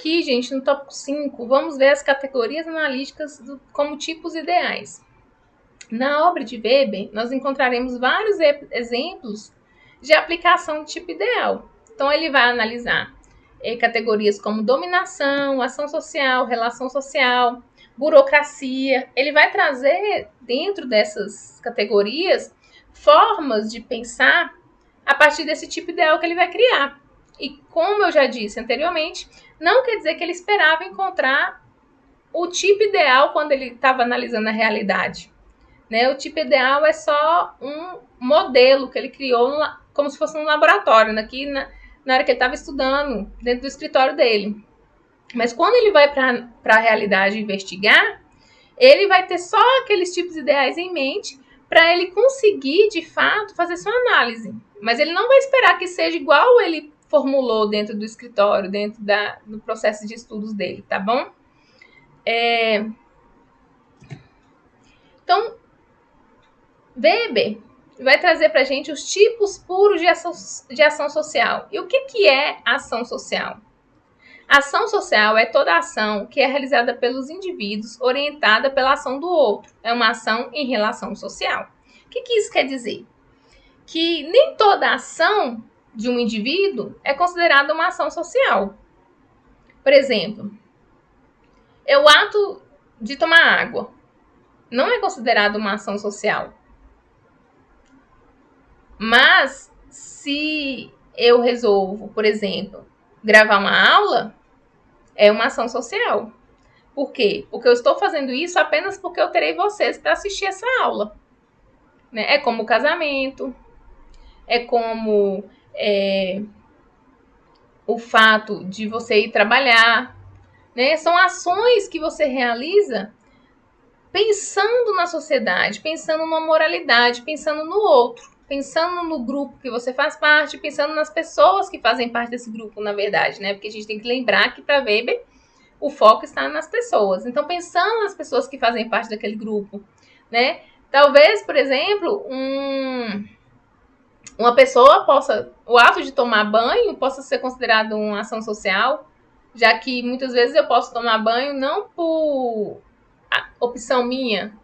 aqui, gente, no tópico 5, vamos ver as categorias analíticas como tipos ideais. Na obra de Weber, nós encontraremos vários exemplos de aplicação de tipo ideal. Então, ele vai analisar categorias como dominação, ação social, relação social, burocracia. Ele vai trazer, dentro dessas categorias, formas de pensar a partir desse tipo ideal que ele vai criar. E como eu já disse anteriormente, não quer dizer que ele esperava encontrar o tipo ideal quando ele estava analisando a realidade. Né? O tipo ideal é só um modelo que ele criou como se fosse um laboratório, aqui na hora que ele estava estudando, dentro do escritório dele. Mas quando ele vai para a realidade investigar, ele vai ter só aqueles tipos ideais em mente para ele conseguir, de fato, fazer sua análise. Mas ele não vai esperar que seja igual ele formulou dentro do escritório, dentro do processo de estudos dele, tá bom? Então, Weber vai trazer para a gente os tipos puros de ação social. E o que é ação social? Ação social é toda ação que é realizada pelos indivíduos orientada pela ação do outro. É uma ação em relação social. O que isso quer dizer? Que nem toda ação de um indivíduo é considerada uma ação social. Por exemplo, o ato de tomar água não é considerado uma ação social. Mas, se eu resolvo, por exemplo, gravar uma aula, é uma ação social. Por quê? Porque eu estou fazendo isso apenas porque eu terei vocês para assistir essa aula. Né? É como o casamento, é como o fato de você ir trabalhar. Né? São ações que você realiza pensando na sociedade, pensando na moralidade, pensando no outro, pensando no grupo que você faz parte, pensando nas pessoas que fazem parte desse grupo, na verdade, né? Porque a gente tem que lembrar que para Weber o foco está nas pessoas. Então, pensando nas pessoas que fazem parte daquele grupo, né? Talvez, por exemplo, uma pessoa o ato de tomar banho possa ser considerado uma ação social, já que muitas vezes eu posso tomar banho não por opção minha,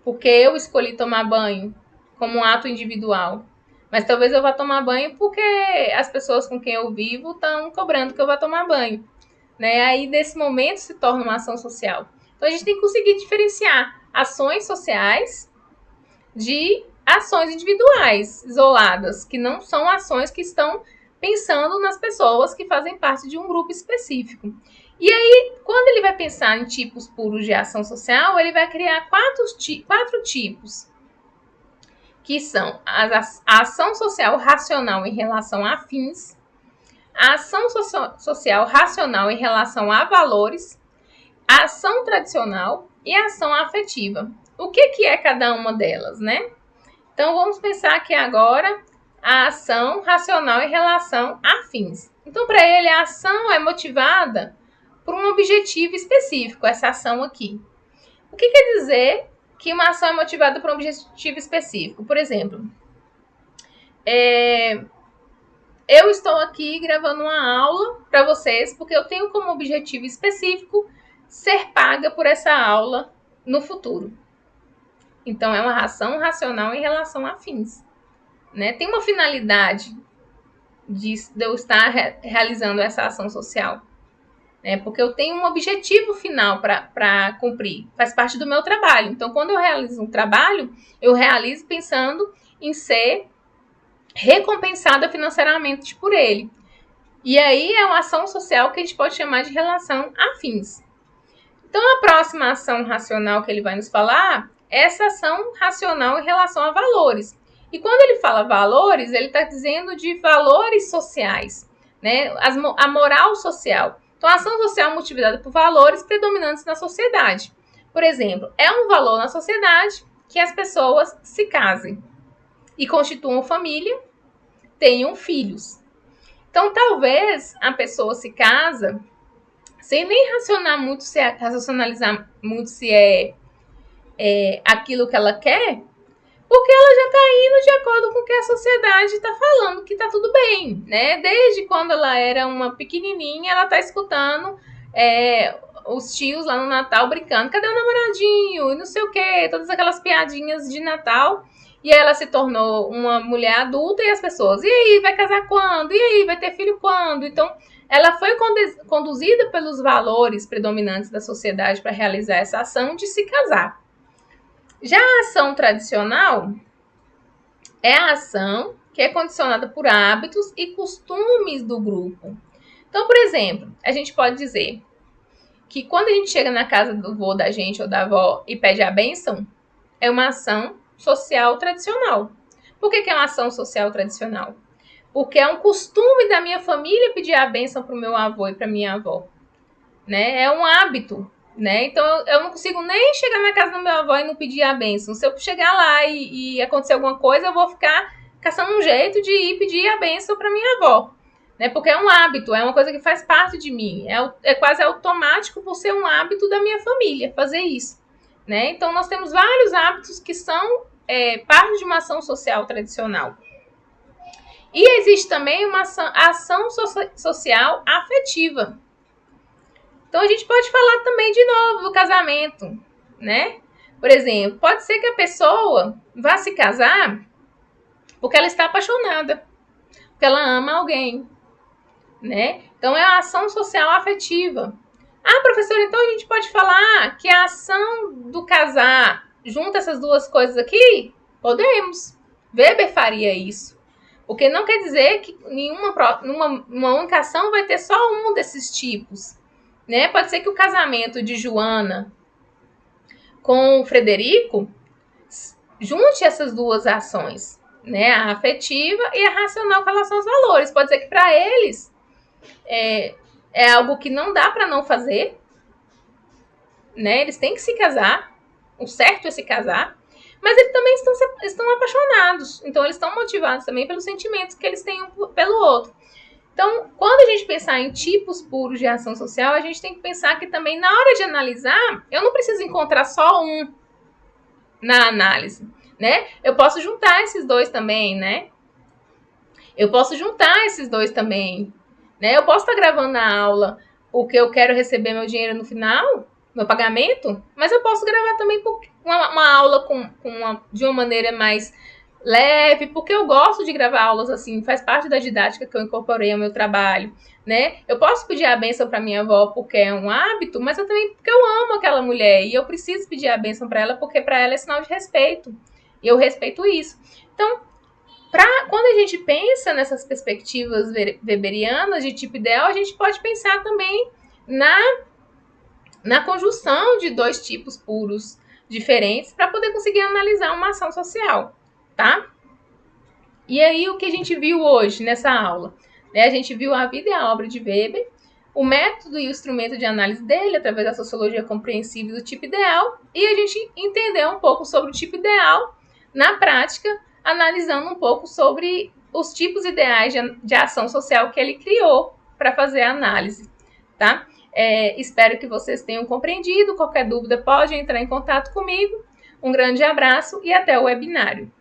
porque eu escolhi tomar banho como um ato individual. Mas talvez eu vá tomar banho porque as pessoas com quem eu vivo estão cobrando que eu vá tomar banho. Né? Aí, nesse momento, se torna uma ação social. Então, a gente tem que conseguir diferenciar ações sociais de ações individuais, isoladas, que não são ações que estão pensando nas pessoas que fazem parte de um grupo específico. E aí, quando ele vai pensar em tipos puros de ação social, ele vai criar quatro tipos, que são a ação social racional em relação a fins, a ação social racional em relação a valores, a ação tradicional e a ação afetiva. O que é cada uma delas, né? Então, vamos pensar aqui agora a ação racional em relação a fins. Então, para ele, a ação é motivada por um objetivo específico, essa ação aqui. O que quer dizer que uma ação é motivada por um objetivo específico? Por exemplo, eu estou aqui gravando uma aula para vocês porque eu tenho como objetivo específico ser paga por essa aula no futuro. Então, é uma ação racional em relação a fins. Né? Tem uma finalidade de eu estar realizando essa ação social. Né? Porque eu tenho um objetivo final para cumprir. Faz parte do meu trabalho. Então, quando eu realizo um trabalho, eu realizo pensando em ser recompensada financeiramente por ele. E aí é uma ação social que a gente pode chamar de relação a fins. Então, a próxima ação racional que ele vai nos falar é essa ação racional em relação a valores. E quando ele fala valores, ele está dizendo de valores sociais, né? A moral social. Então, a ação social motivada por valores predominantes na sociedade. Por exemplo, é um valor na sociedade que as pessoas se casem e constituam família, tenham filhos. Então, talvez a pessoa se casa sem nem racionalizar muito se é aquilo que ela quer, Porque ela já está indo de acordo com o que a sociedade está falando, que está tudo bem, né? Desde quando ela era uma pequenininha, ela está escutando os tios lá no Natal brincando, cadê o namoradinho? E não sei o quê, todas aquelas piadinhas de Natal. E aí ela se tornou uma mulher adulta e as pessoas, e aí, vai casar quando? E aí, vai ter filho quando? Então, ela foi conduzida pelos valores predominantes da sociedade para realizar essa ação de se casar. Já a ação tradicional é a ação que é condicionada por hábitos e costumes do grupo. Então, por exemplo, a gente pode dizer que quando a gente chega na casa do avô da gente ou da avó e pede a bênção, é uma ação social tradicional. Por que é uma ação social tradicional? Porque é um costume da minha família pedir a bênção para o meu avô e para minha avó. Né? É um hábito. Né? Então eu não consigo nem chegar na casa do meu avô e não pedir a bênção. Se eu chegar lá e acontecer alguma coisa, eu vou ficar caçando um jeito de ir pedir a bênção para minha avó. Né? Porque é um hábito, é uma coisa que faz parte de mim. É quase automático por ser um hábito da minha família fazer isso. Né? Então nós temos vários hábitos que são parte de uma ação social tradicional. E existe também uma ação social afetiva. Então a gente pode falar também de novo do casamento, né? Por exemplo, pode ser que a pessoa vá se casar porque ela está apaixonada, porque ela ama alguém, né? Então é a ação social afetiva. Ah, professora, então a gente pode falar que a ação do casar junta essas duas coisas aqui? Podemos. Weber faria isso. Porque não quer dizer que numa única ação vai ter só um desses tipos. Né? Pode ser que o casamento de Joana com o Frederico junte essas duas ações, né? A afetiva e a racional com relação aos valores. Pode ser que para eles é algo que não dá para não fazer, né? Eles têm que se casar, o certo é se casar, mas eles também estão apaixonados, então eles estão motivados também pelos sentimentos que eles têm um pelo outro. Então, quando a gente pensar em tipos puros de ação social, a gente tem que pensar que também na hora de analisar, eu não preciso encontrar só um na análise, né? Eu posso juntar esses dois também, né? Eu posso juntar esses dois também, né? Eu posso estar gravando a aula porque eu quero receber meu dinheiro no final, meu pagamento, mas eu posso gravar também uma aula de uma maneira mais leve, porque eu gosto de gravar aulas assim, faz parte da didática que eu incorporei ao meu trabalho, né? Eu posso pedir a bênção para minha avó porque é um hábito, mas eu também porque eu amo aquela mulher e eu preciso pedir a bênção para ela porque para ela é sinal de respeito. E eu respeito isso. Então, quando a gente pensa nessas perspectivas weberianas de tipo ideal, a gente pode pensar também na conjunção de dois tipos puros diferentes para poder conseguir analisar uma ação social, tá? E aí, o que a gente viu hoje nessa aula? Né? A gente viu a vida e a obra de Weber, o método e o instrumento de análise dele através da sociologia compreensível do tipo ideal, e a gente entendeu um pouco sobre o tipo ideal na prática, analisando um pouco sobre os tipos ideais de ação social que ele criou para fazer a análise, tá? Espero que vocês tenham compreendido. Qualquer dúvida pode entrar em contato comigo. Um grande abraço e até o webinário.